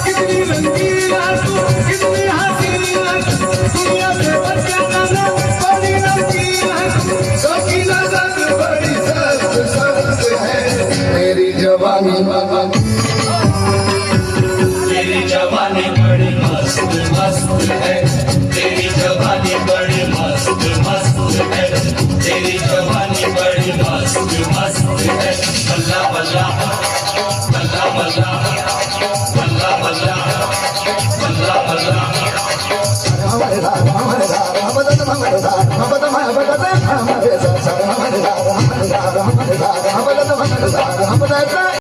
कितनी रंगीला तू कितनी हसीना दुनिया से बचाना बड़ी रंगीला शौकीना रंग बड़ी सस्त सस्त है मेरी जवानी तेरी जवानी बड़ी मस्त मस्त है, तेरी जवानी बड़ी मस्त मस्त है, तेरी जवानी बड़ी मस्त मस्त है। बल्ला बल्ला बल्ला बल्ला बल्ला बल्ला बल्ला बल्ला। हमारे राग हमारे राग हमारे राग हमारे राग हमारे राग हमारे राग हमारे राग हमारे राग हमारे राग हमारे राग हमारे राग हमारे राग